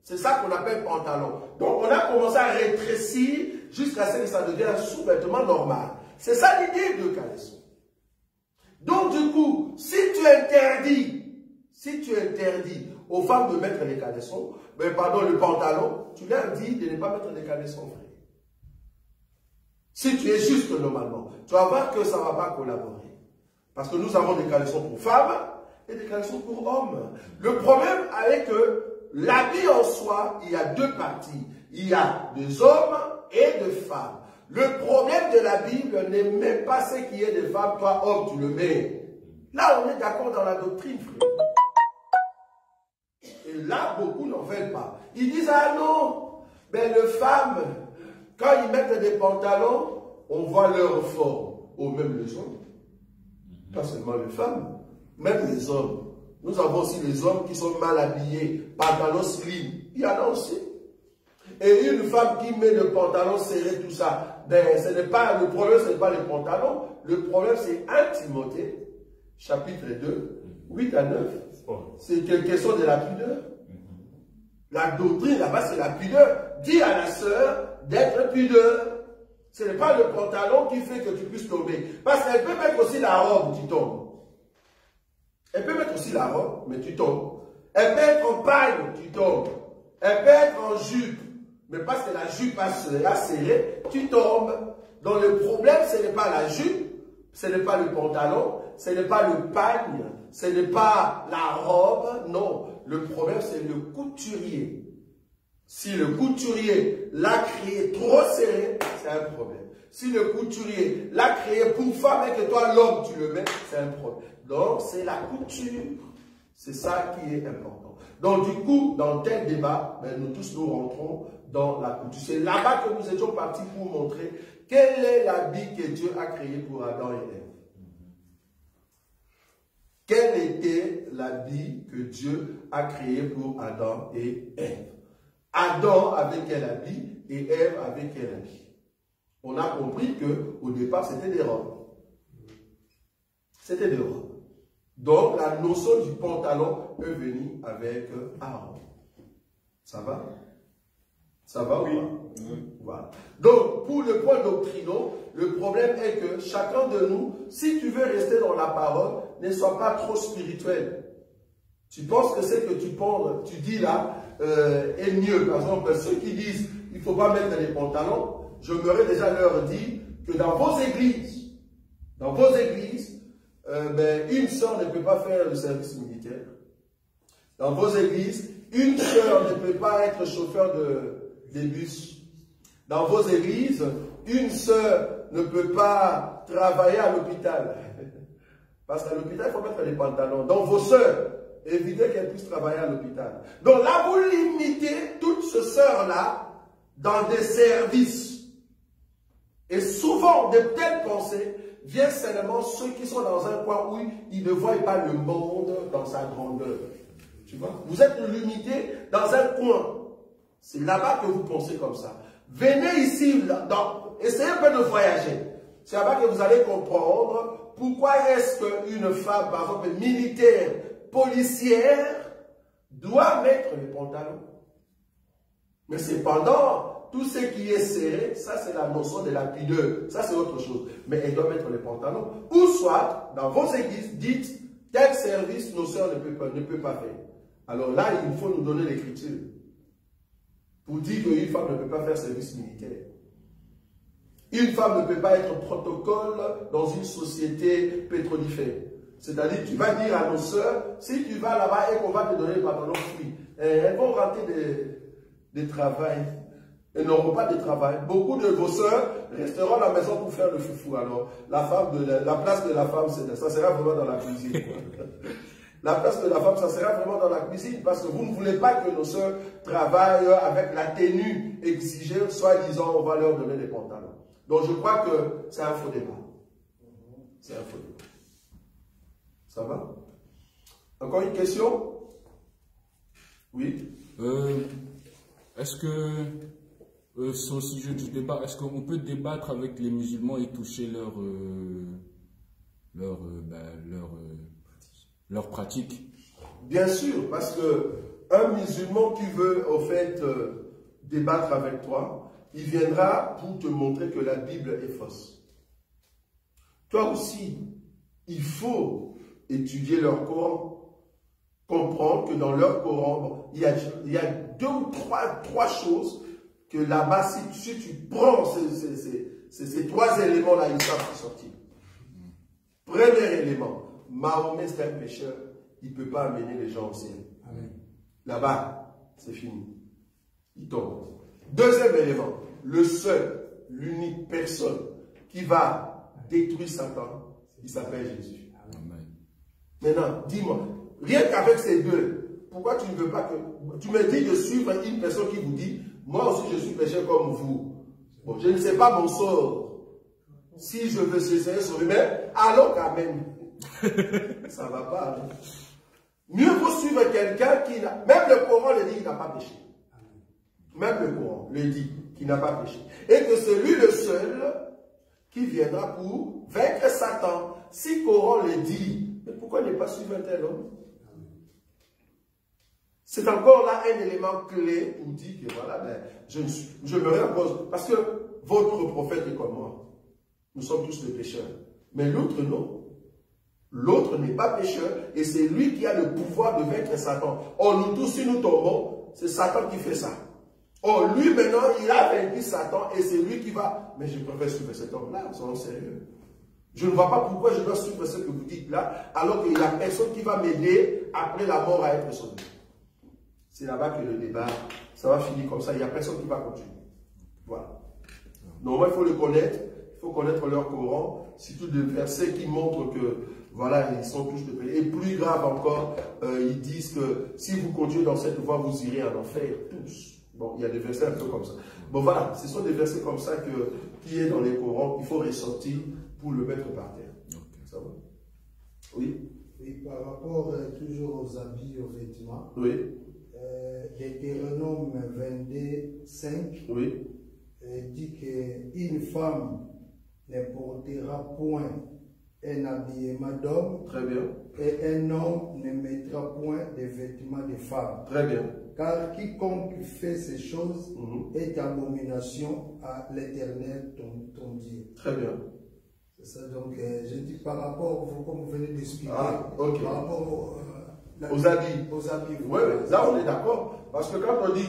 C'est ça qu'on appelle pantalon. Donc on a commencé à rétrécir jusqu'à ce que ça devienne un sous-vêtement normal. C'est ça l'idée de caleçon. Donc du coup, si tu interdis aux femmes de mettre les caleçons, mais pardon, le pantalon, tu leur dis de ne pas mettre les caleçons, frère. Si tu es juste normalement, tu vas voir que ça ne va pas collaborer. Parce que nous avons des caleçons pour femmes et des caleçons pour hommes. Le problème avec l'habit en soi, il y a deux parties. Il y a des hommes et des femmes. Le problème de la Bible n'est même pas ce qui est des femmes. Toi, homme, tu le mets. Là, on est d'accord dans la doctrine, frère. Et là, beaucoup n'en veulent pas. Ils disent, ah non, mais les femmes, quand ils mettent des pantalons, on voit leur forme. Ou même les hommes. Pas seulement les femmes, même les hommes. Nous avons aussi les hommes qui sont mal habillés, pantalons slim. Il y en a aussi. Et une femme qui met le pantalon serré, tout ça, ben, ce n'est pas, le problème, ce n'est pas les pantalons. Le problème, c'est 1 Timothée, chapitre 2, 8 à 9. C'est une question de la pudeur. La doctrine, là-bas, c'est la pudeur. Dis à la sœur d'être pudeur. Ce n'est pas le pantalon qui fait que tu puisses tomber. Parce qu'elle peut mettre aussi la robe, tu tombes. Elle peut mettre aussi la robe, mais tu tombes. Elle peut être en paille, tu tombes. Elle peut être en jupe, mais parce que la jupe a serré, tu tombes. Donc le problème, ce n'est pas la jupe, ce n'est pas le pantalon, ce n'est pas le pagne, ce n'est pas la robe, non. Le problème, c'est le couturier. Si le couturier l'a créé trop serré, c'est un problème. Si le couturier l'a créé pour femme et que toi, l'homme, tu le mets, c'est un problème. Donc, c'est la couture. C'est ça qui est important. Donc, du coup, dans tel débat, ben, nous tous, nous rentrons dans la couture. C'est là-bas que nous étions partis pour montrer quel est l'habit que Dieu a créé pour Adam et Ève. Quel était l'habit que Dieu a créé pour Adam et Ève? Adam avait quel habit et Ève avait quel habit? On a compris qu'au départ, c'était des robes. C'était des robes. Donc, la notion du pantalon est venue avec Aaron. Ça va? Ça va oui. Ou pas? Voilà. Donc, pour le point doctrinal, le problème est que chacun de nous, si tu veux rester dans la parole, ne sois pas trop spirituel. Tu penses que ce que tu dis là est mieux. Par exemple, ceux qui disent il ne faut pas mettre les pantalons, je m'aurais déjà leur dit que dans vos églises, ben, une sœur ne peut pas faire le service militaire. Dans vos églises, une sœur ne peut pas être chauffeur de bus. Dans vos églises, une sœur ne peut pas travailler à l'hôpital. Parce qu'à l'hôpital, il faut mettre les pantalons. Donc vos sœurs, évitez qu'elles puissent travailler à l'hôpital. Donc là, vous limitez toutes ces sœurs-là dans des services. Et souvent, de telles pensées viennent seulement ceux qui sont dans un coin où ils ne voient pas le monde dans sa grandeur. Tu vois? Vous êtes limité dans un coin. C'est là-bas que vous pensez comme ça. Venez ici, essayez un peu de voyager. C'est là-bas que vous allez comprendre pourquoi est-ce qu'une femme, par exemple, militaire, policière, doit mettre les pantalons. Mais cependant, tout ce qui est serré, ça c'est la notion de la pudeur. Ça c'est autre chose. Mais elle doit mettre les pantalons. Ou soit, dans vos églises, dites, tel service, nos sœurs ne peuvent pas faire. Alors là, il faut nous donner l'écriture. Pour dire qu'une femme ne peut pas faire service militaire. Une femme ne peut pas être protocole dans une société pétrolifère. C'est-à-dire, tu vas dire à nos sœurs, si tu vas là-bas et qu'on va te donner les pantalons fruits, elles vont rater des travail. Elles n'auront pas de travail. Beaucoup de vos sœurs resteront à la maison pour faire le foufou. Alors, la place de la femme, ça sera vraiment dans la cuisine. La place de la femme, ça sera vraiment dans la cuisine parce que vous ne voulez pas que nos sœurs travaillent avec la tenue exigée, soi-disant, on va leur donner des pantalons. Donc, je crois que c'est un faux débat. C'est un faux débat. Ça va? Encore une question? Oui?
Est-ce que, c'est au sujet du débat, est-ce qu'on peut débattre avec les musulmans et toucher leur pratique?
Bien sûr, parce que un musulman qui veut, au fait, débattre avec toi, il viendra pour te montrer que la Bible est fausse. Toi aussi, il faut étudier leur Coran, comprendre que dans leur Coran, il y a deux ou trois choses que là-bas, si tu prends ces trois éléments-là, ils savent sortir. Premier élément, Mahomet c'est un pécheur, il ne peut pas amener les gens au ciel. Là-bas, c'est fini. Il tombe. Deuxième élément, le seul, l'unique personne qui va détruire Satan, il s'appelle Jésus. Amen. Maintenant, dis-moi, rien qu'avec ces deux, pourquoi tu ne veux pas que... Tu me dis de suivre une personne qui vous dit, moi aussi je suis pécheur comme vous. Bon, je ne sais pas mon sort. Si je veux essayer sauver, mais allons quand même. Ça ne va pas. Hein? Mieux vaut suivre quelqu'un qui n'a... Même le Coran le dit, il n'a pas péché. Même le Coran le dit, qu'il n'a pas péché. Et que c'est lui le seul qui viendra pour vaincre Satan. Si le Coran le dit, mais pourquoi ne pas suivre un tel homme? C'est encore là un élément clé pour dire que voilà, ben, je me repose. Parce que votre prophète est comme moi. Nous sommes tous des pécheurs. Mais l'autre, non. L'autre n'est pas pécheur et c'est lui qui a le pouvoir de vaincre Satan. Or, nous tous, si nous tombons, c'est Satan qui fait ça. Or, lui, maintenant, il a vaincu Satan et c'est lui qui va... Mais je préfère suivre cet homme-là, soyons sérieux. Je ne vois pas pourquoi je dois suivre ce que vous dites là, alors qu'il n'y a personne qui va m'aider après la mort à être sauvé. C'est là-bas que le débat, ça va finir comme ça. Il n'y a personne qui va continuer. Voilà. Donc, il faut le connaître. Il faut connaître leur Coran. Surtout des versets qui montrent que, voilà, ils sont tous de paix. Et plus grave encore, ils disent que si vous continuez dans cette voie, vous irez en enfer, tous. Bon, il y a des versets un peu comme ça. Bon, voilà, ce sont des versets comme ça qui est dans les Corans. Il faut ressortir pour le mettre par terre. Okay. Ça va? Oui?
Oui, par rapport toujours aux habits, aux vêtements.
Oui.
Deutéronome 22, 5
oui.
Dit qu'une femme ne portera point un habillement d'homme.
Très bien.
Et un homme ne mettra point de vêtements de femme.
Très bien.
Car quiconque fait ces choses est abomination à l'Éternel, ton Dieu.
Très bien.
C'est ça, donc je dis par rapport, comme vous venez d'expliquer,
okay.
Par rapport
aux habits.
Aux habits.
Oui, là on est d'accord. Parce que quand on dit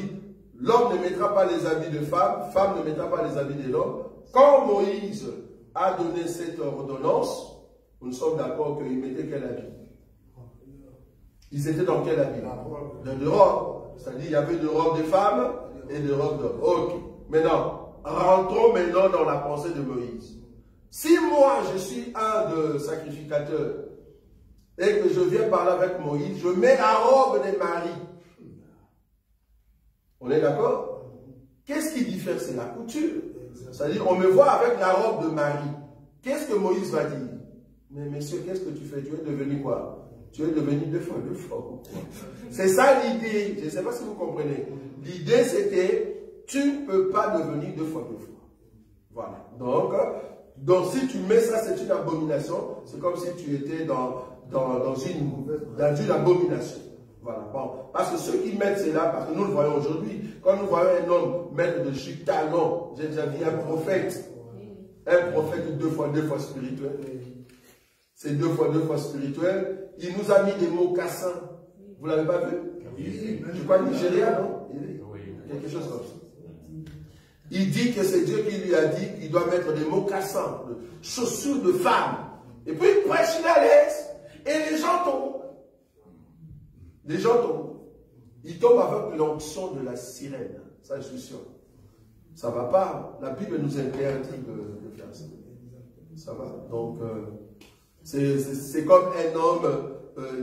l'homme ne mettra pas les habits de femme, femme ne mettra pas les habits de l'homme, quand Moïse a donné cette ordonnance, nous sommes d'accord qu'il mettait quel habit? Ils étaient dans quel habit? De robes. C'est-à-dire, il y avait de robes de femmes et de robes d'hommes. Ok. Maintenant, rentrons maintenant dans la pensée de Moïse. Si moi, je suis un de sacrificateurs et que je viens parler avec Moïse, je mets la robe de Marie. On est d'accord? Qu'est-ce qui diffère? C'est la couture. C'est-à-dire, on me voit avec la robe de Marie. Qu'est-ce que Moïse va dire? Mais monsieur, qu'est-ce que tu fais? Tu es devenu quoi? Tu es devenu deux fois. C'est ça l'idée. Je ne sais pas si vous comprenez. L'idée, c'était, tu ne peux pas devenir deux fois. Voilà. Donc si tu mets ça, c'est une abomination. C'est comme si tu étais dans une abomination. Voilà. Bon. Parce que ceux qui mettent cela, parce que nous le voyons aujourd'hui, quand nous voyons un homme mettre de chic talons, j'ai déjà vu un prophète deux fois spirituel. C'est deux fois spirituel. Il nous a mis des mocassins. Vous ne l'avez pas vu? Je crois Nigeria, non? Quelque chose comme ça. Il dit que c'est Dieu qui lui a dit qu'il doit mettre des mocassins, des chaussures de femme. Et puis il prêche à l'aise. Et les gens tombent. Les gens tombent. Ils tombent avec l'onction de la sirène. Ça, je suis sûr. Ça ne va pas. La Bible nous interdit de faire ça. Ça va. Donc, c'est comme un homme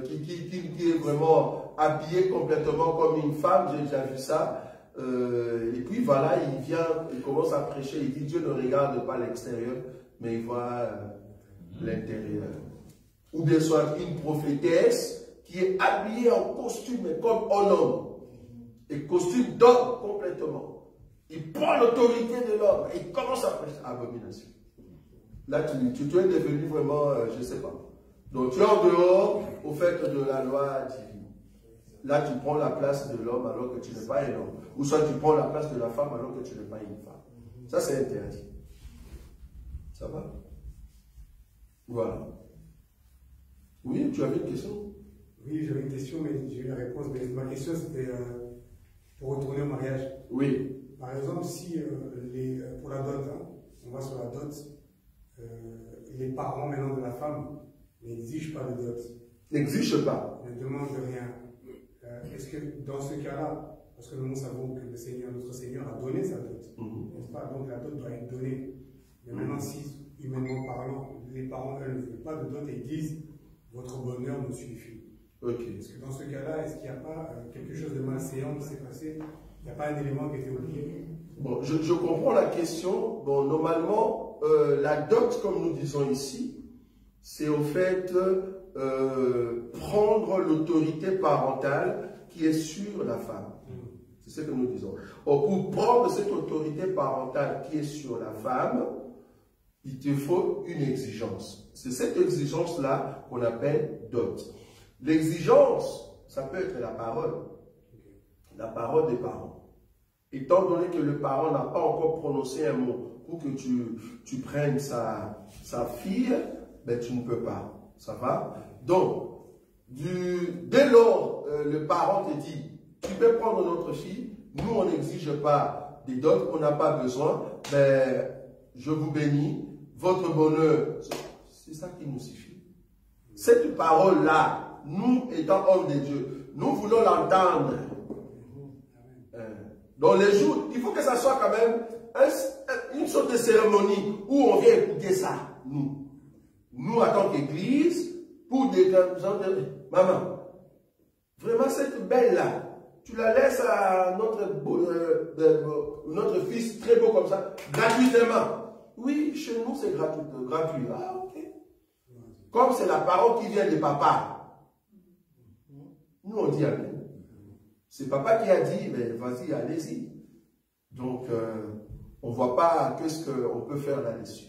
qui est vraiment habillé complètement comme une femme. J'ai déjà vu ça. Et puis voilà, il commence à prêcher. Il dit Dieu ne regarde pas l'extérieur, mais il voit l'intérieur. Ou bien soit une prophétesse qui est habillée en costume comme un homme. Et costume d'homme complètement. Il prend l'autorité de l'homme et il commence à prêcher. Abomination. Là, tu es devenu vraiment, je ne sais pas. Donc tu es en dehors au fait de la loi divine. Là, tu prends la place de l'homme alors que tu n'es pas un homme. Ou soit tu prends la place de la femme alors que tu n'es pas une femme. Ça, c'est interdit. Ça va? Voilà. Oui, tu avais une question?
Oui, j'avais une question, mais j'ai eu la réponse. Mais ma question, c'était pour retourner au mariage.
Oui.
Par exemple, si pour la dot, hein, on va sur la dot, les parents maintenant de la femme n'exigent pas de dot.
N'exigent pas.
Ne demandent rien. Est-ce que dans ce cas-là, parce que nous savons que le Seigneur, notre Seigneur, a donné sa dot, n'est-ce pas? Donc la dot doit être donnée. Mais maintenant, si, humainement parlant, les parents, eux, ne veulent pas de dot et ils disent votre bonheur nous suffit.
Okay.
Est-ce que dans ce cas-là, est-ce qu'il n'y a pas quelque chose de malséant qui s'est passé? Il n'y a pas un élément qui a été oublié?
Bon, je comprends la question. Bon, normalement, la dot, comme nous disons ici, c'est au fait prendre l'autorité parentale qui est sur la femme. C'est ce que nous disons. Or, pour prendre cette autorité parentale qui est sur la femme, il te faut une exigence. C'est cette exigence-là qu'on appelle dot. L'exigence, ça peut être la parole des parents. Étant donné que le parent n'a pas encore prononcé un mot pour que tu prennes sa fille, ben tu ne peux pas. Ça va? Donc, dès lors, le parent te dit, tu peux prendre notre fille, nous on n'exige pas des dots, on n'a pas besoin, ben, je vous bénis, votre bonheur, c'est ça qui nous suffit. Cette parole-là, nous étant hommes de Dieu, nous voulons l'entendre. Dans les jours, il faut que ça soit quand même une sorte de cérémonie où on vient écouter ça, nous. Nous, en tant qu'église, pour des gens de... Maman, vraiment cette belle-là, tu la laisses à notre fils très beau comme ça, gratuitement. Oui, chez nous, c'est gratuit. Ah, ok. Comme c'est la parole qui vient de papa. Nous, on dit amen. C'est papa qui a dit, mais vas-y, allez-y. Donc, on ne voit pas qu'est-ce qu'on peut faire là-dessus.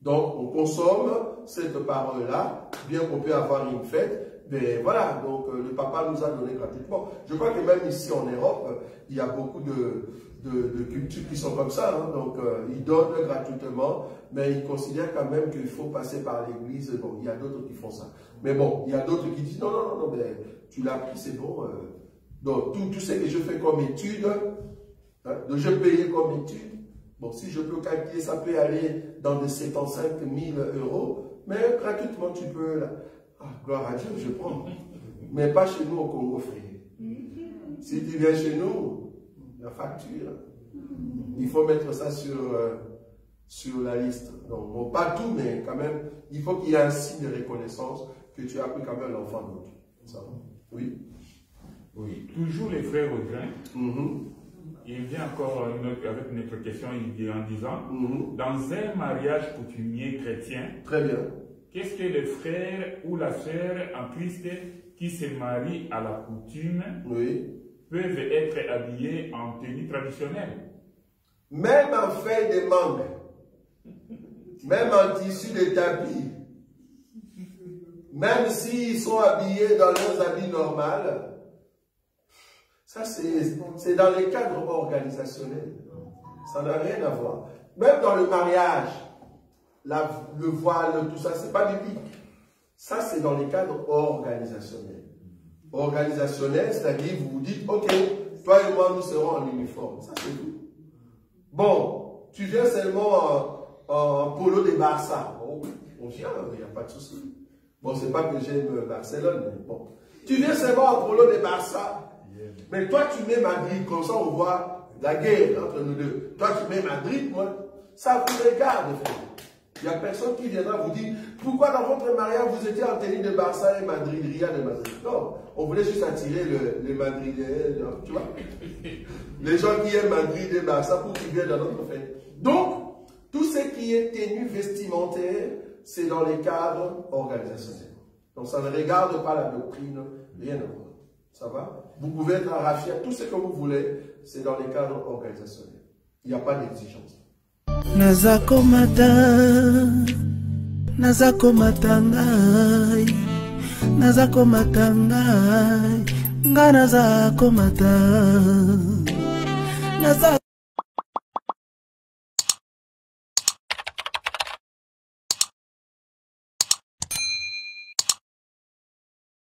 Donc, on consomme cette parole-là, bien qu'on peut avoir une fête, mais voilà, donc le papa nous a donné gratuitement. Je crois que même ici en Europe, il y a beaucoup de cultures qui sont comme ça, hein, donc ils donnent gratuitement, mais ils considèrent quand même qu'il faut passer par l'église. Bon, il y a d'autres qui font ça. Mais bon, il y a d'autres qui disent, non, mais tu l'as pris, c'est bon. Donc, tout ce que je fais comme étude, hein, je paye comme étude. Bon, si je peux calculer, ça peut aller dans de 75 000 €, mais gratuitement, tu peux... Ah, gloire à Dieu, je prends. mais pas chez nous au Congo, frère. Si tu viens chez nous, la facture, il faut mettre ça sur la liste. Donc, bon, pas tout, mais quand même, il faut qu'il y ait un signe de reconnaissance que tu as pris quand même l'enfant d'autre. Ça va? Oui.
Oui. Toujours les frères Audrin. Il vient encore avec une autre question en disant dans un mariage coutumier chrétien,
très bien.
Qu'est-ce que le frère ou la sœur en Christ qui se marient à la coutume peuvent être habillés en tenue traditionnelle?
Même en feuille de mangue, même en tissu de tapis, même s'ils sont habillés dans leurs habits normaux, ça c'est dans les cadres organisationnels. Ça n'a rien à voir. Même dans le mariage, le voile, tout ça, c'est pas biblique. Ça, c'est dans les cadres organisationnels. Organisationnel, c'est-à-dire, vous vous dites, ok, toi et moi, nous serons en uniforme. Ça, c'est tout. Bon, tu viens seulement en polo de Barça. Bon, on vient, il n'y a pas de souci. Bon, c'est pas que j'aime Barcelone, mais bon. Tu viens seulement en polo de Barça. Mais toi, tu mets Madrid, comme ça, on voit la guerre entre nous deux. Toi, tu mets Madrid, moi, ça vous regarde, frère. Il n'y a personne qui viendra vous dire pourquoi dans votre mariage vous étiez en tenue de Barça et Madrid, rien de Madrid. Non, on voulait juste attirer les Madridais, tu vois. Les gens qui aiment Madrid et Barça pour qu'ils viennent dans notre fête. Donc, tout ce qui est tenue vestimentaire, c'est dans les cadres organisationnels. Donc, ça ne regarde pas la doctrine, rien à voir. Ça va? Vous pouvez être à rafia, tout ce que vous voulez, c'est dans les cadres organisationnels. Il n'y a pas d'exigence.
Nazako matangai, nazako matangai, nga nazako matangai.